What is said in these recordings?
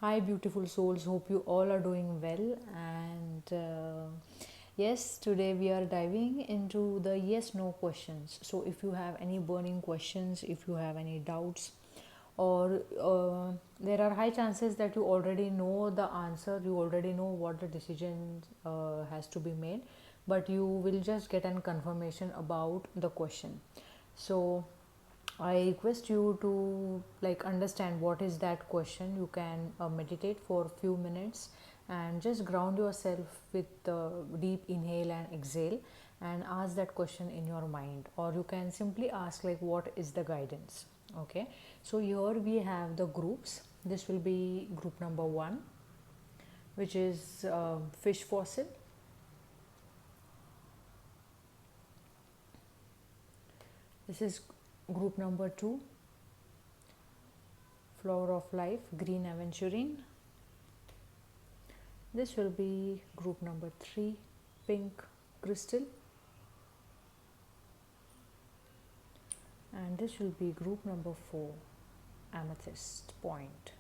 Hi, beautiful souls. Hope you all are doing well. And yes, today we are diving into the yes no questions. So, if you have any burning questions, if you have any doubts, or there are high chances that you already know the answer, you already know what the decision has to be made, but you will just get an confirmation about the question. So, I request you to like understand what is that question. You can meditate for a few minutes and just ground yourself with deep inhale and exhale and ask that question in your mind, or you can simply ask like what is the guidance. Okay, so here we have the groups. This will be group number 1, which is fish fossil. This is group number 2, flower of life, green aventurine. This will be group number 3, pink crystal, and this will be group number 4, amethyst point.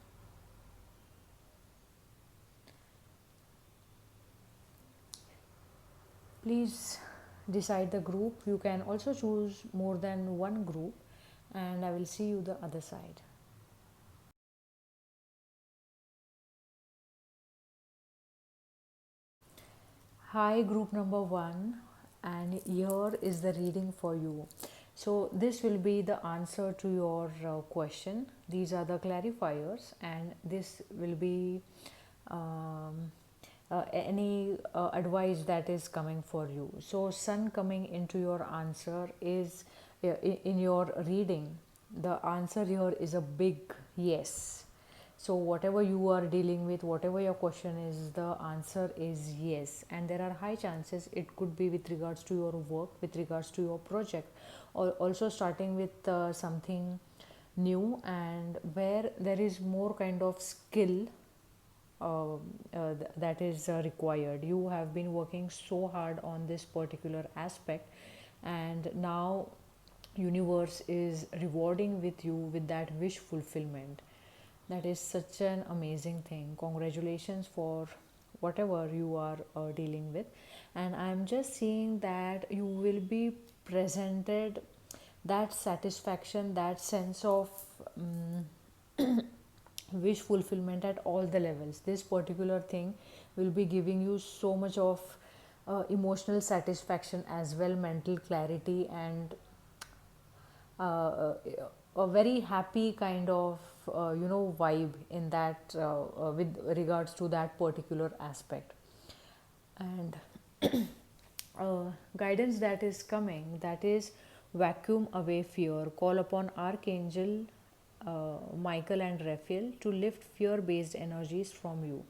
Please decide the group. You can also choose more than one group, and I will see you the other side. Hi, group number 1, and here is the reading for you. So, this will be the answer to your question. These are the clarifiers, and this will be um, any advice that is coming for you. So, sun coming into your answer is in your reading. The answer here is a big yes. So, whatever you are dealing with, whatever your question is, the answer is yes. And there are high chances it could be with regards to your work, with regards to your project, or also starting with something new and where there is more kind of skill that is required. You have been working so hard on this particular aspect, and now universe is rewarding with you with that wish fulfillment. That is such an amazing thing. Congratulations for whatever you are dealing with. And I'm just seeing that you will be presented that satisfaction, that sense of wish fulfillment at all the levels. This particular thing will be giving you so much of emotional satisfaction as well, mental clarity, and uh, a very happy kind of vibe in that with regards to that particular aspect. And guidance that is coming, that is vacuum away fear, call upon archangel Michael and Raphael to lift fear based energies from you,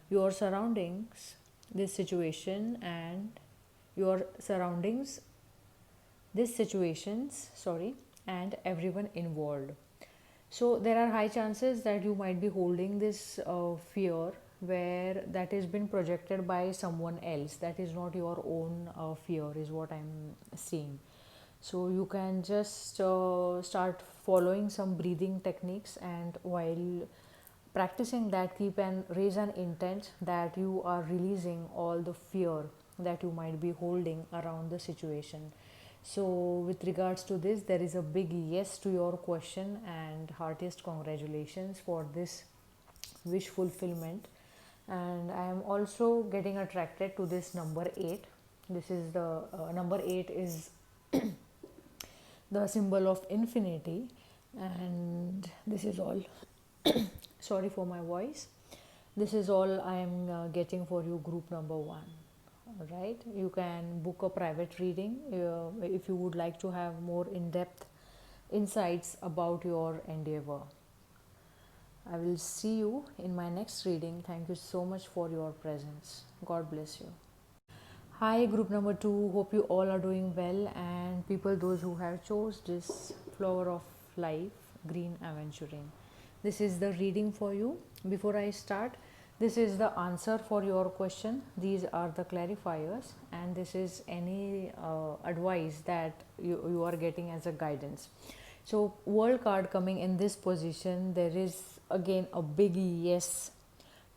your surroundings, this situation, and your surroundings, these situations, sorry, and everyone involved. So there are high chances that you might be holding this fear where that has been projected by someone else. That is not your own fear, is what I'm seeing. So you can just start following some breathing techniques, and while practicing that, keep and raise an intent that you are releasing all the fear that you might be holding around the situation. So, with regards to this, there is a big yes to your question, and heartiest congratulations for this wish fulfillment. And I am also getting attracted to this number 8. This is the number 8 is the symbol of infinity, and this is all. Sorry for my voice. This is all I am getting for you, group number 1. All right, you can book a private reading if you would like to have more in-depth insights about your endeavor. I will see you in my next reading. Thank you so much for your presence. God bless you. Hi, group number 2. Hope you all are doing well, and people those who have chose this flower of life, green aventurine. This is the reading for you. Before I start, this is the answer for your question. These are the clarifiers, and this is any advice that you are getting as a guidance. So, world card coming in this position, there is again a big yes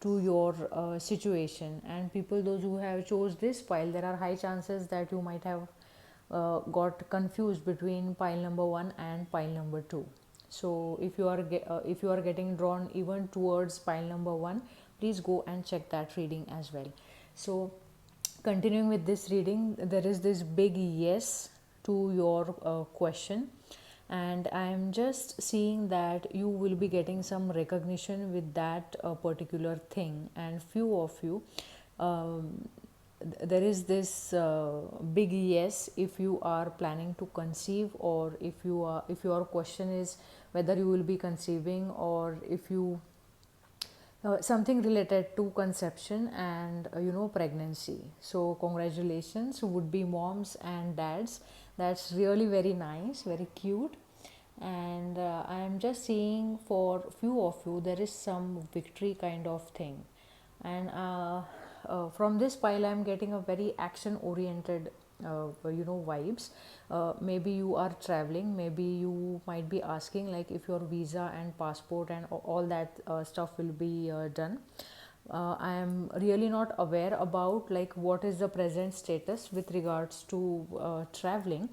to your situation. And people those who have chose this pile, there are high chances that you might have got confused between pile number 1 and pile number 2. So if you are getting drawn even towards pile number 1, please go and check that reading as well. So continuing with this reading, there is this big yes to your question, and I am just seeing that you will be getting some recognition with that particular thing. And few of you, um, there is this big yes if you are planning to conceive, or if your question is whether you will be conceiving, or if you something related to conception and pregnancy. So congratulations would be moms and dads. That's really very nice, very cute. And I am just seeing for few of you there is some victory kind of thing. And from this pile I am getting a very action oriented vibes. Maybe you are traveling, maybe you might be asking like if your visa and passport and all that stuff will be done. I am really not aware about like what is the present status with regards to traveling.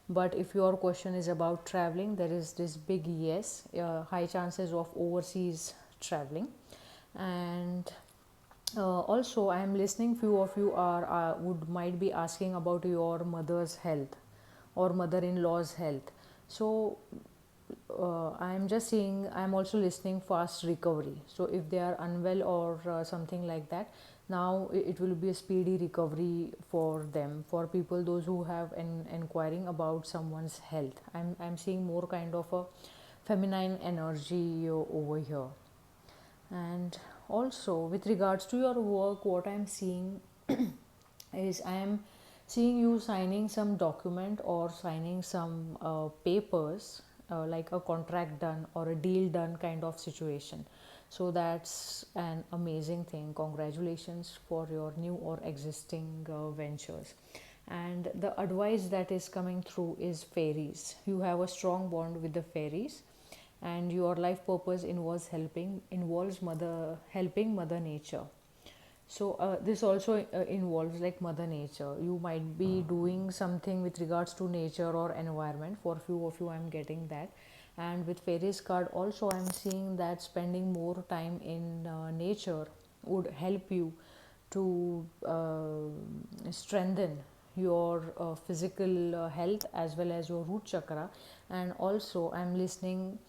But if your question is about traveling, there is this big yes, high chances of overseas traveling. And also I am listening few of you are would might be asking about your mother's health or mother-in-law's health. So I am just seeing, I am also listening fast recovery. So if they are unwell or something like that, now it will be a speedy recovery for them. For people those who have inquiring about someone's health, I'm seeing more kind of a feminine energy over here. And also with regards to your work, what I'm seeing is I am seeing you signing some document or signing some papers, like a contract done or a deal done kind of situation. So that's an amazing thing. Congratulations for your new or existing ventures. And the advice that is coming through is fairies. You have a strong bond with the fairies, and your life purpose involves helping mother nature. So this also involves like mother nature. You might be doing something with regards to nature or environment. For few of you I'm getting that. And with fairies card also I'm seeing that spending more time in nature would help you to strengthen your physical health as well as your root chakra. And also I'm listening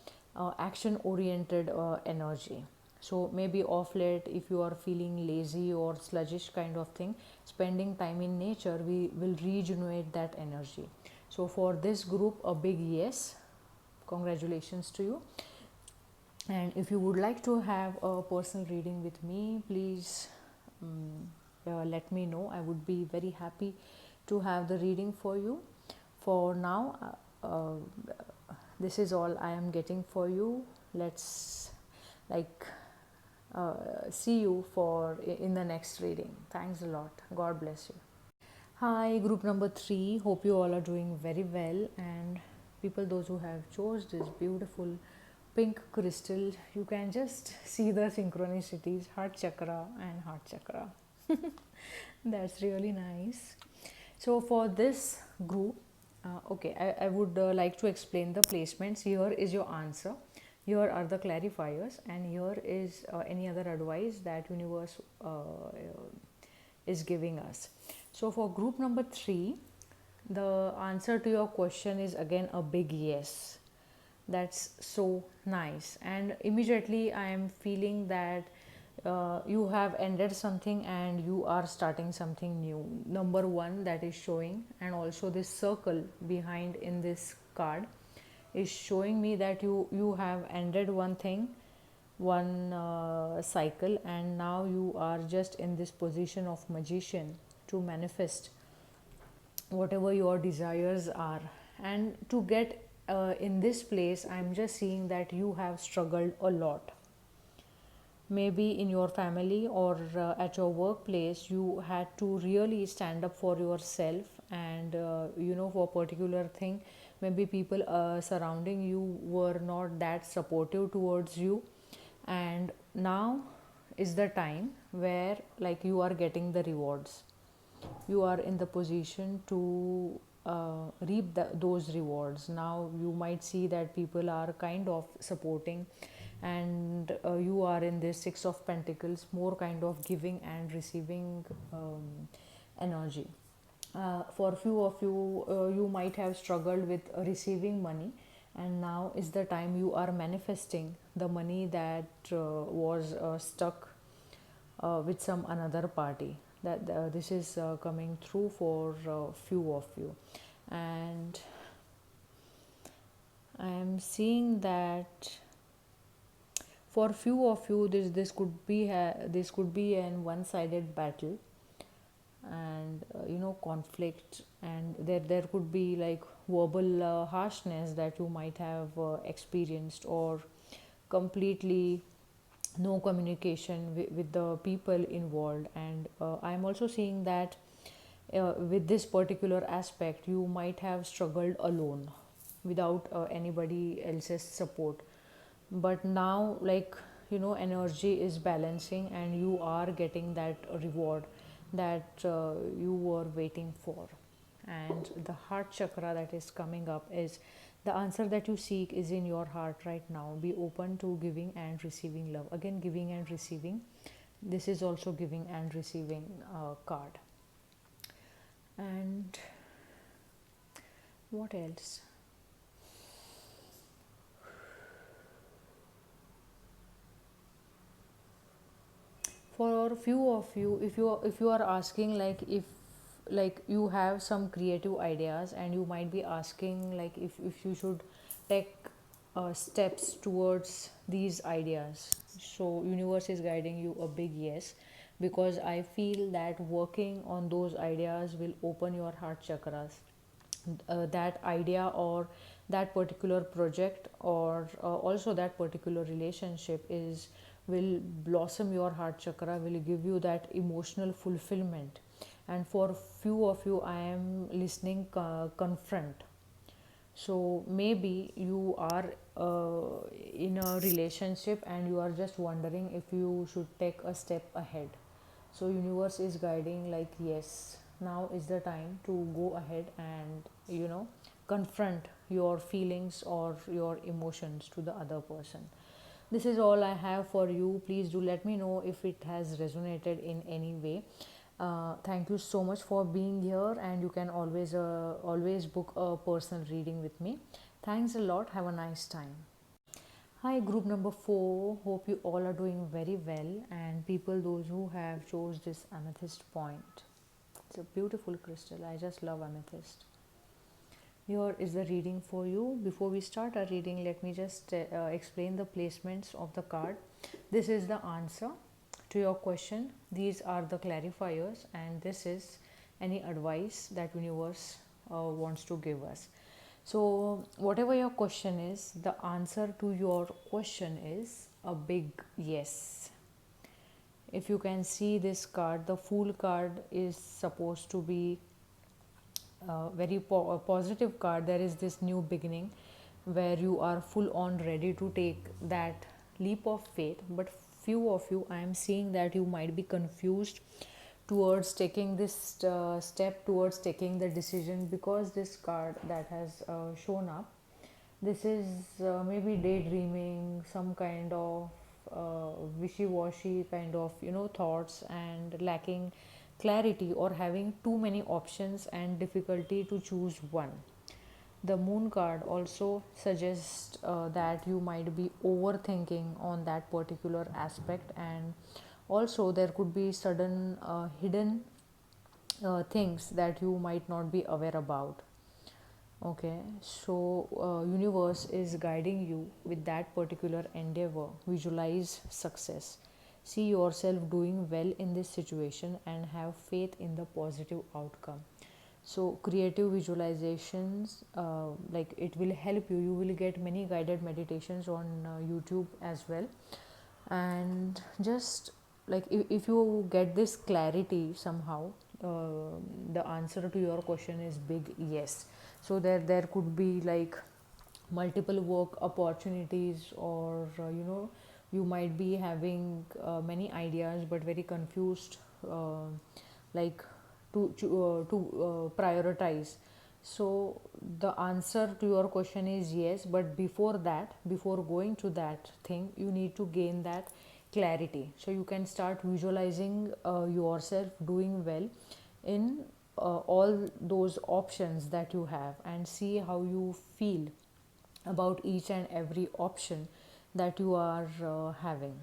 action oriented energy. So maybe off late if you are feeling lazy or sluggish kind of thing, spending time in nature we will regenerate that energy. So for this group a big yes, congratulations to you. And if you would like to have a personal reading with me, please let me know. I would be very happy to have the reading for you. For now, this is all I am getting for you. Let's like see you for in the next reading. Thanks a lot. God bless you. Hi, group number 3. Hope you all are doing very well. And people those who have chose this beautiful pink crystal, you can just see the synchronicities, heart chakra and heart chakra. That's really nice. So for this group, okay, I would like to explain the placements. Here is your answer, here are the clarifiers, and here is any other advice that universe is giving us. So for group number 3, the answer to your question is again a big yes. That's so nice. And immediately I am feeling that you have ended something and you are starting something new. Number 1 that is showing, and also this circle behind in this card is showing me that you have ended one thing, one cycle, and now you are just in this position of magician to manifest whatever your desires are. And to get in this place, I'm just seeing that you have struggled a lot. Maybe in your family or at your workplace, you had to really stand up for yourself, and for a particular thing, maybe people surrounding you were not that supportive towards you. And now is the time where like you are getting the rewards. You are in the position to reap those rewards. Now you might see that people are kind of supporting, and you are in this Six of Pentacles, more kind of giving and receiving energy. For few of you, you might have struggled with receiving money, and now is the time you are manifesting the money that was stuck with some another party. That this is coming through for few of you. And I am seeing that for few of you, this could be an one sided battle, and conflict, and there could be like verbal harshness that you might have experienced, or completely no communication with the people involved. And I'm also seeing that with this particular aspect you might have struggled alone without anybody else's support. But now, like, energy is balancing and you are getting that reward that you were waiting for. And the heart chakra that is coming up is the answer that you seek is in your heart right now. Be open to giving and receiving love. Again, giving and receiving. This is also giving and receiving card. And what else? For a few of you, if you are asking, like, if like you have some creative ideas, and you might be asking like if you should take steps towards these ideas, so universe is guiding you a big yes, because I feel that working on those ideas will open your heart chakras. That idea or that particular project, or also that particular relationship is will blossom your heart chakra, will give you that emotional fulfillment. And for few of you, I am listening confront. So maybe you are in a relationship and you are just wondering if you should take a step ahead. So universe is guiding like, yes, now is the time to go ahead and confront your feelings or your emotions to the other person. This is all I have for you. Please do let me know if it has resonated in any way. Thank you so much for being here, and you can always book a personal reading with me. Thanks a lot. Have a nice time. Hi, group number 4. Hope you all are doing very well, and people those who have chose this amethyst point. It's a beautiful crystal. I just love amethyst. Here is the reading for you. Before we start our reading, let me just explain the placements of the card. This is the answer to your question. These are the clarifiers, and this is any advice that universe wants to give us. So whatever your question is, the answer to your question is a big yes. If you can see this card, the Fool card is supposed to be very positive card. There is this new beginning where you are full on ready to take that leap of faith. But few of you, I am seeing that you might be confused towards taking this step, towards taking the decision, because this card that has shown up, this is maybe daydreaming, some kind of wishy-washy kind of thoughts, and lacking clarity, or having too many options and difficulty to choose one. The Moon card also suggests that you might be overthinking on that particular aspect, and also there could be sudden hidden things that you might not be aware about. Okay, so universe is guiding you with that particular endeavor. Visualize success. See yourself doing well in this situation and have faith in the positive outcome. So creative visualizations, like, it will help you. You will get many guided meditations on YouTube as well. And just like, if you get this clarity somehow, the answer to your question is big yes. So there could be like multiple work opportunities, or you might be having many ideas but very confused, like to prioritize. So the answer to your question is yes, but before that, before going to that thing, you need to gain that clarity. So you can start visualizing yourself doing well in all those options that you have, and see how you feel about each and every option that you are having.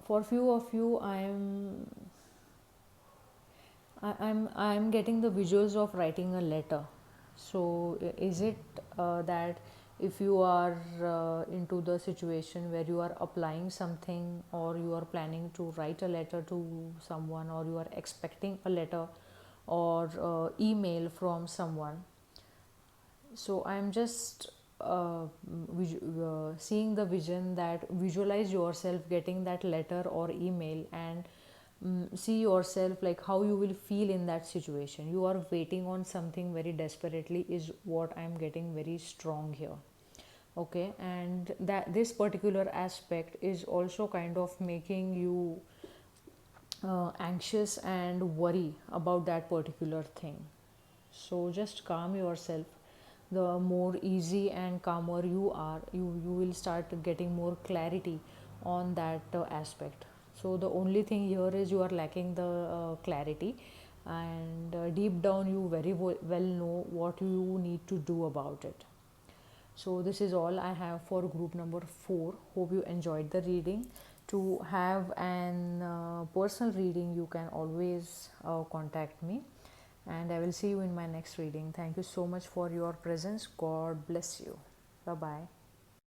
For few of you, I'm getting the visuals of writing a letter. So is it that if you are into the situation where you are applying something, or you are planning to write a letter to someone, or you are expecting a letter or email from someone, so I'm just seeing the vision that visualize yourself getting that letter or email, and see yourself like how you will feel in that situation. You are waiting on something very desperately is what I'm getting very strong here. Okay, and that this particular aspect is also kind of making you anxious and worry about that particular thing. So just calm yourself. The more easy and calmer you are, you will start getting more clarity on that aspect. So the only thing here is you are lacking the clarity, and deep down you very well know what you need to do about it. So this is all I have for group number 4. Hope you enjoyed the reading. To have an personal reading, you can always contact me, and I will see you in my next reading. Thank you so much for your presence. God bless you. Bye bye.